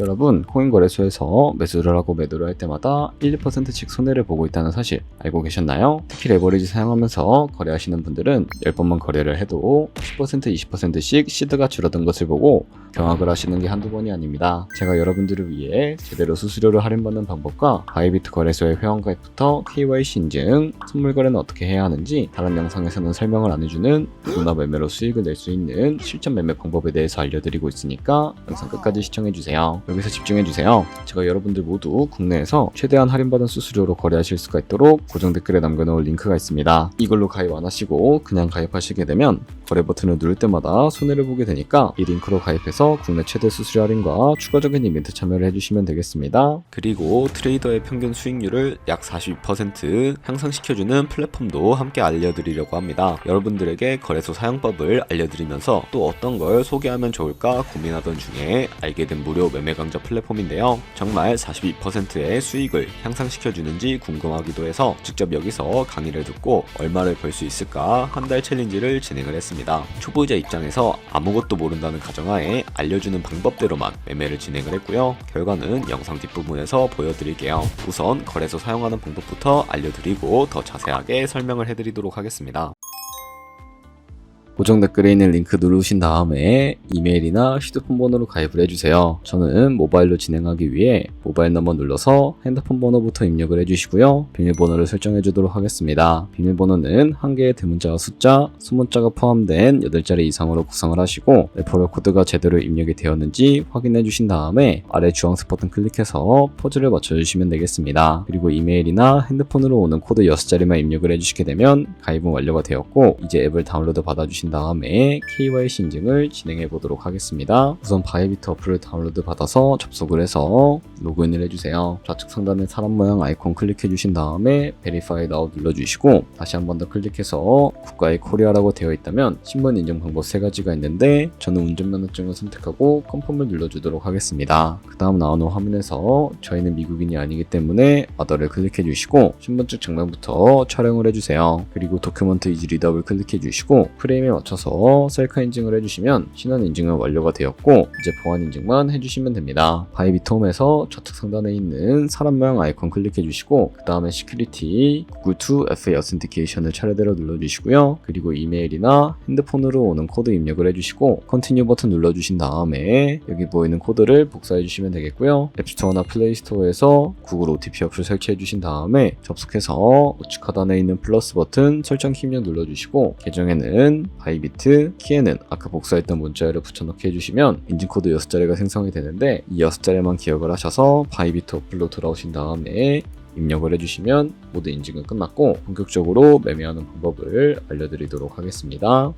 여러분, 코인거래소에서 매수를 하고 매도를 할 때마다 1, 2%씩 손해를 보고 있다는 사실 알고 계셨나요? 특히 레버리지 사용하면서 거래하시는 분들은 10번만 거래를 해도 10%, 20%씩 시드가 줄어든 것을 보고 경악을 하시는 게 한두 번이 아닙니다. 제가 여러분들을 위해 제대로 수수료를 할인받는 방법과 바이비트 거래소의 회원가입부터 KYC 인증, 선물 거래는 어떻게 해야 하는지 다른 영상에서는 설명을 안 해주는 누구나 매매로 수익을 낼 수 있는 실전 매매 방법에 대해서 알려드리고 있으니까 영상 끝까지 시청해주세요. 여기서 집중해주세요. 제가 여러분들 모두 국내에서 최대한 할인받은 수수료로 거래하실 수가 있도록 고정 댓글에 남겨놓을 링크가 있습니다. 이걸로 가입 안 하시고 그냥 가입하시게 되면 거래 버튼을 누를 때마다 손해를 보게 되니까 이 링크로 가입해서 국내 최대 수수료 할인과 추가적인 이벤트 참여를 해주시면 되겠습니다. 그리고 트레이더의 평균 수익률을 약 42% 향상시켜주는 플랫폼도 함께 알려드리려고 합니다. 여러분들에게 거래소 사용법을 알려드리면서 또 어떤 걸 소개하면 좋을까 고민하던 중에 알게 된 무료 매매 강좌 플랫폼인데요. 정말 42%의 수익을 향상시켜주는지 궁금하기도 해서 직접 여기서 강의를 듣고 얼마를 벌 수 있을까 한 달 챌린지를 진행을 했습니다. 초보자 입장에서 아무것도 모른다는 가정하에 알려주는 방법대로만 매매를 진행을 했고요. 결과는 영상 뒷부분에서 보여드릴게요. 우선 거래소 사용하는 방법부터 알려드리고 더 자세하게 설명을 해드리도록 하겠습니다. 고정 댓글에 있는 링크 누르신 다음에 이메일이나 휴대폰 번호로 가입을 해주세요. 저는 모바일로 진행하기 위해 모바일 넘버 눌러서 핸드폰 번호부터 입력을 해주시고요. 비밀번호를 설정해 주도록 하겠습니다. 비밀번호는 한 개의 대문자와 숫자, 수문자가 포함된 8자리 이상으로 구성을 하시고 레퍼럴 코드가 제대로 입력이 되었는지 확인해 주신 다음에 아래 주황색 버튼 클릭해서 퍼즐을 맞춰주시면 되겠습니다. 그리고 이메일이나 핸드폰으로 오는 코드 6자리만 입력을 해주시게 되면 가입은 완료가 되었고 이제 앱을 다운로드 받아주신 다음에 KYC 인증을 진행해 보도록 하겠습니다. 우선 바이비트 어플을 다운로드 받아서 접속을 해서 로그인을 해주세요. 좌측 상단에 사람 모양 아이콘 클릭해 주신 다음에 Verify Now 눌러주시고 다시 한 번 더 클릭해서 국가의 코리아라고 되어 있다면 신분 인증 방법 3가지가 있는데 저는 운전면허증을 선택하고 컨펌을 눌러주도록 하겠습니다. 그 다음 나오는 화면에서 저희는 미국인이 아니기 때문에 Other를 클릭해 주시고 신분증 장면부터 촬영을 해주세요. 그리고 도큐먼트 이지 리더블 클릭해 주시고 프레임에 맞춰서 셀카 인증을 해주시면 신원 인증은 완료가 되었고 이제 보안 인증만 해주시면 됩니다. 바이비트 홈에서 좌측 상단에 있는 사람 모양 아이콘 클릭해 주시고 그 다음에 시큐리티 구글 2 FA 어센티케이션을 차례대로 눌러주시고요. 그리고 이메일이나 핸드폰으로 오는 코드 입력을 해주시고 컨티뉴 버튼 눌러주신 다음에 여기 보이는 코드를 복사해 주시면 되겠고요. 앱스토어나 플레이스토어에서 구글 OTP 어플 설치해 주신 다음에 접속해서 우측 하단에 있는 플러스 버튼 설정 키 입력 눌러주시고 계정에는 바이비트, 키에는 아까 복사했던 문자열을 붙여넣기 해주시면 인증코드 6자리가 생성이 되는데 이 6자리만 기억을 하셔서 바이비트 어플로 돌아오신 다음에 입력을 해주시면 모두 인증은 끝났고 본격적으로 매매하는 방법을 알려드리도록 하겠습니다.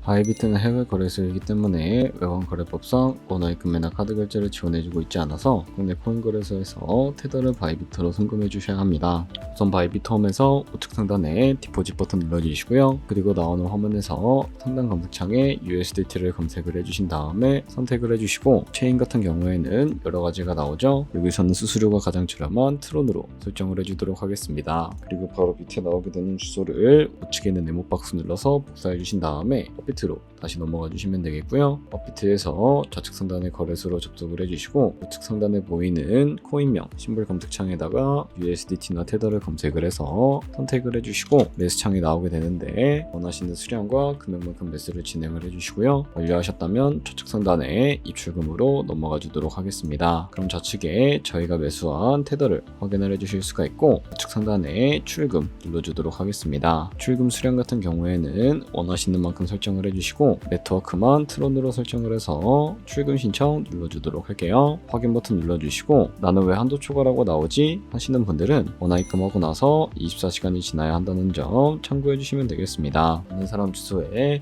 바이비트는 해외 거래소이기 때문에 외환 거래법상 원화입금 매나 카드 결제를 지원해주고 있지 않아서 국내 코인 거래소에서 테더를 바이비트로 송금해 주셔야 합니다. 우선 바이비트 홈에서 우측 상단에 디포짓 버튼 눌러주시고요. 그리고 나오는 화면에서 상단 검색창에 USDT를 검색을 해주신 다음에 선택을 해주시고 체인 같은 경우에는 여러 가지가 나오죠. 여기서는 수수료가 가장 저렴한 트론으로 설정을 해주도록 하겠습니다. 그리고 바로 밑에 나오게 되는 주소를 우측에 있는 네모 박스 눌러서 복사해 주신 다음에 업비트로 다시 넘어가 주시면 되겠고요. 업비트에서 좌측 상단의 거래소로 접속을 해주시고 우측 상단에 보이는 코인명 심볼 검색창에다가 USDT나 테더를 검색을 해서 선택을 해주시고 매수창이 나오게 되는데 원하시는 수량과 금액만큼 매수를 진행을 해주시고요. 완료하셨다면 좌측 상단에 입출금으로 넘어가 주도록 하겠습니다. 그럼 좌측에 저희가 매수한 테더를 확인을 해주실 수가 있고 우측 상단에 출금 눌러주도록 하겠습니다. 출금 수량 같은 경우에는 원하시는 만큼 설정을 해주시고 네트워크만 트론으로 설정을 해서 출금 신청 눌러주도록 할게요. 확인 버튼 눌러주시고 나는 왜 한도 초과라고 나오지 하시는 분들은 원화입금하고 나서 24시간이 지나야 한다는 점 참고해 주시면 되겠습니다. 있는 사람 주소에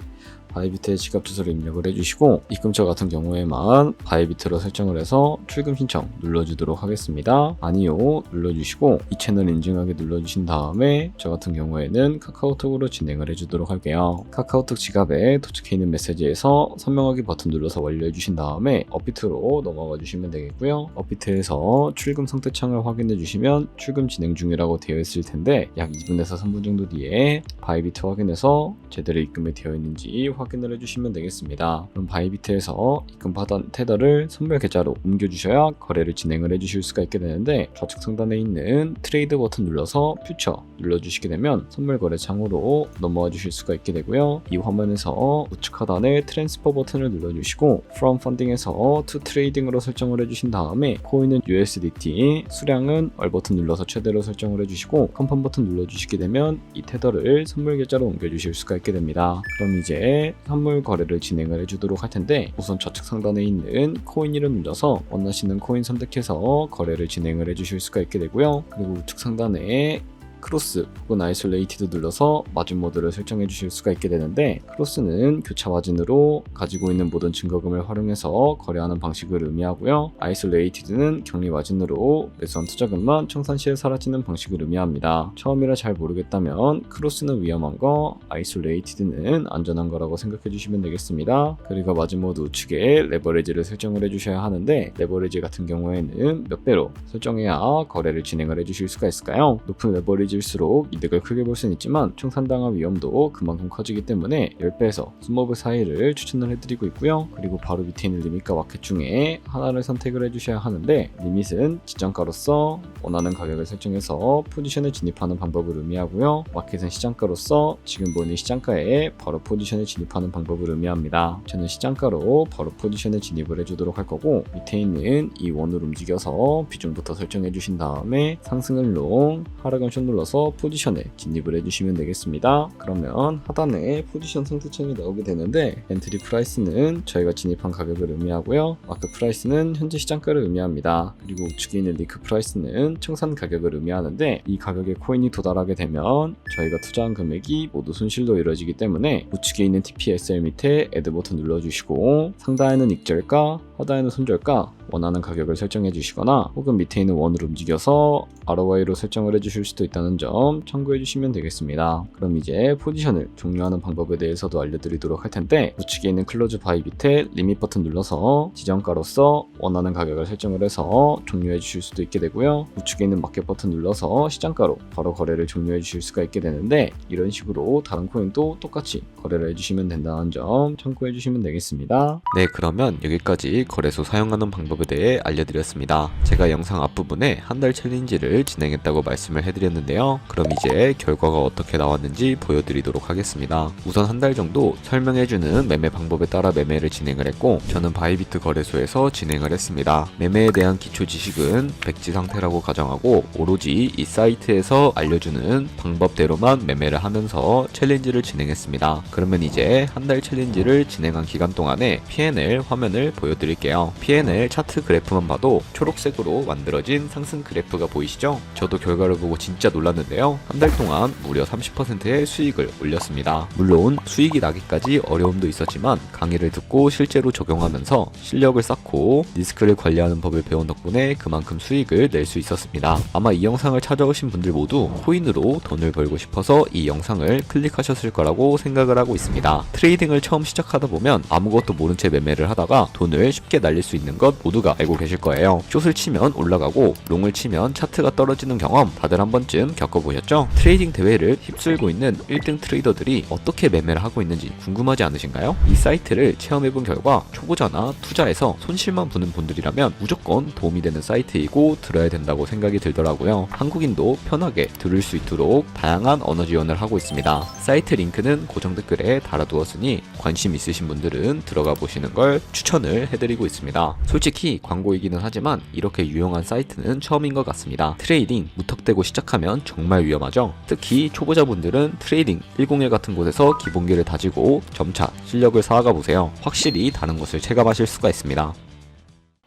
바이비트의 지갑 주소를 입력을 해주시고 입금처 같은 경우에만 바이비트로 설정을 해서 출금 신청 눌러주도록 하겠습니다. 아니요 눌러주시고 이 채널 인증하게 눌러주신 다음에 저 같은 경우에는 카카오톡으로 진행을 해주도록 할게요. 카카오톡 지갑에 도착해 있는 메시지에서 선명하기 버튼 눌러서 완료해주신 다음에 업비트로 넘어가 주시면 되겠고요. 업비트에서 출금 상태창을 확인해 주시면 출금 진행 중이라고 되어 있을 텐데 약 2분에서 3분 정도 뒤에 바이비트 확인해서 제대로 입금이 되어 있는지 확인을 해주시면 되겠습니다. 그럼 바이비트에서 입금받은 테더를 선물 계좌로 옮겨주셔야 거래를 진행을 해주실 수가 있게 되는데, 좌측 상단에 있는 트레이드 버튼 눌러서 퓨처 눌러주시게 되면 선물 거래 창으로 넘어와 주실 수가 있게 되고요. 이 화면에서 우측 하단에 트랜스퍼 버튼을 눌러주시고 From Funding에서 To Trading으로 설정을 해주신 다음에 코인은 USDT, 수량은 얼 버튼 눌러서 최대로 설정을 해주시고 컨펌 버튼 눌러주시게 되면 이 테더를 선물 계좌로 옮겨주실 수가 있게 됩니다. 그럼 이제 선물 거래를 진행을 해주도록 할 텐데, 우선 좌측 상단에 있는 코인 이름 눌러서 원하시는 코인 선택해서 거래를 진행을 해주실 수가 있게 되고요. 그리고 우측 상단에 크로스 혹은 아이솔레이티드 눌러서 마진 모드를 설정해 주실 수가 있게 되는데, 크로스는 교차 마진으로 가지고 있는 모든 증거금을 활용해서 거래하는 방식을 의미하고요. 아이솔레이티드는 격리 마진으로 매수한 투자금만 청산 시에 사라지는 방식을 의미합니다. 처음이라 잘 모르겠다면 크로스는 위험한 거, 아이솔레이티드는 안전한 거라고 생각해 주시면 되겠습니다. 그리고 마진 모드 우측에 레버리지를 설정을 해 주셔야 하는데, 레버리지 같은 경우에는 몇 배로 설정해야 거래를 진행을 해 주실 수가 있을까요? 높은 레버리지 일수록 이득을 크게 볼 수는 있지만 총산당한 위험도 그만큼 커지기 때문에 10배에서 20배 사이를 추천을 해드리고 있고요. 그리고 바로 밑에 있는 리밋과 마켓 중에 하나를 선택을 해주셔야 하는데, 리밋은 지정가로서 원하는 가격을 설정해서 포지션에 진입하는 방법을 의미하고요. 마켓은 시장가로서 지금 보이는 시장가에 바로 포지션에 진입하는 방법을 의미합니다. 저는 시장가로 바로 포지션에 진입을 해주도록 할 거고, 밑에 있는 이 원을 움직여서 비중부터 설정해 주신 다음에 상승은 롱, 하락은 숏 눌러서 포지션에 진입을 해주시면 되겠습니다. 그러면 하단에 포지션 상태창이 나오게 되는데, 엔트리 프라이스는 저희가 진입한 가격을 의미하고요. 마크 프라이스는 현재 시장가를 의미합니다. 그리고 우측에 있는 리크 프라이스는 청산 가격을 의미하는데, 이 가격에 코인이 도달하게 되면 저희가 투자한 금액이 모두 손실로 이루어지기 때문에 우측에 있는 TPSL 밑에 애드 버튼 눌러주시고, 상단에는 익절가, 하단에는 손절가 원하는 가격을 설정해 주시거나, 혹은 밑에 있는 원을 움직여서 ROI로 설정을 해 주실 수도 있다는 점 참고해 주시면 되겠습니다. 그럼 이제 포지션을 종료하는 방법에 대해서도 알려드리도록 할 텐데, 우측에 있는 클로즈 바이 밑에 리밋 버튼 눌러서 지정가로서 원하는 가격을 설정을 해서 종료해 주실 수도 있게 되고요. 우측에 있는 마켓 버튼 눌러서 시장가로 바로 거래를 종료해 주실 수가 있게 되는데, 이런 식으로 다른 코인도 똑같이 거래를 해주시면 된다는 점 참고해 주시면 되겠습니다. 네, 그러면 여기까지 거래소 사용하는 방법에 대해 알려드렸습니다. 제가 영상 앞부분에 한 달 챌린지를 진행했다고 말씀을 해드렸는데요. 그럼 이제 결과가 어떻게 나왔는지 보여드리도록 하겠습니다. 우선 한 달 정도 설명해주는 매매 방법에 따라 매매를 진행을 했고, 저는 바이비트 거래소에서 진행을 했습니다. 매매에 대한 기초 지식은 백지 상태라고 가정하고, 오로지 이 사이트에서 알려주는 방법대로만 매매를 하면서 챌린지를 진행했습니다. 그러면 이제 한 달 챌린지를 진행한 기간 동안에 P&L 화면을 보여드릴게요. P&L 차트 그래프만 봐도 초록색으로 만들어진 상승 그래프가 보이시죠? 저도 결과를 보고 진짜 놀랐는데요. 한 달 동안 무려 30%의 수익을 올렸습니다. 물론 수익이 나기까지 어려움도 있었지만 강의를 듣고 실제로 적용하면서 실력을 쌓고 리스크를 관리하는 법을 배운 덕분에 그만큼 수익을 낼 수 있었습니다. 아마 이 영상을 찾아오신 분들 모두 코인으로 돈을 벌고 싶어서 이 영상을 클릭하셨을 거라고 생각을 하고 있습니다. 트레이딩을 처음 시작하다 보면 아무것도 모른 채 매매를 하다가 돈을 쉽게 날릴 수 있는 것 모두가 알고 계실 거예요. 숏을 치면 올라가고 롱을 치면 차트가 떨어지는 경험 다들 한 번쯤 겪어보셨죠? 트레이딩 대회를 휩쓸고 있는 1등 트레이더들이 어떻게 매매를 하고 있는지 궁금하지 않으신가요? 이 사이트를 체험해본 결과 초보자나 투자에서 손실만 보는 분들이라면 무조건 도움이 되는 사이트이고 들어야 된다고 생각이 들더라고요. 한국인도 편하게 들을 수 있도록 다양한 언어 지원을 하고 있습니다. 사이트 링크는 고정 댓글에 달아두었으니 관심 있으신 분들은 들어가 보시는 걸 추천을 해드리고 있습니다. 솔직히 광고이기는 하지만 이렇게 유용한 사이트는 처음인 것 같습니다. 트레이딩 무턱대고 시작하면 정말 위험하죠. 특히 초보자분들은 트레이딩 101 같은 곳에서 기본기를 다지고 점차 실력을 쌓아가 보세요. 확실히 다른 것을 체감하실 수가 있습니다.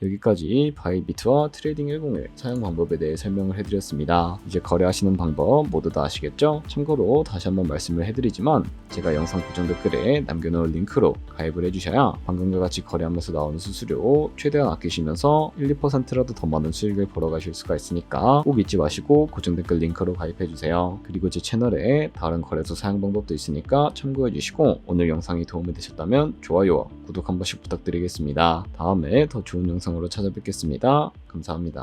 여기까지 바이비트와 트레이딩 101 사용 방법에 대해 설명을 해드렸습니다. 이제 거래하시는 방법 모두 다 아시겠죠? 참고로 다시 한번 말씀을 해드리지만, 제가 영상 고정 댓글에 남겨놓은 링크로 가입을 해주셔야 방금과 같이 거래하면서 나오는 수수료 최대한 아끼시면서 1, 2%라도 더 많은 수익을 벌어가실 수가 있으니까 꼭 잊지 마시고 고정 댓글 링크로 가입해주세요. 그리고 제 채널에 다른 거래소 사용 방법도 있으니까 참고해주시고, 오늘 영상이 도움이 되셨다면 좋아요와 구독 한 번씩 부탁드리겠습니다. 다음에 더 좋은 영상으로 찾아뵙겠습니다. 감사합니다.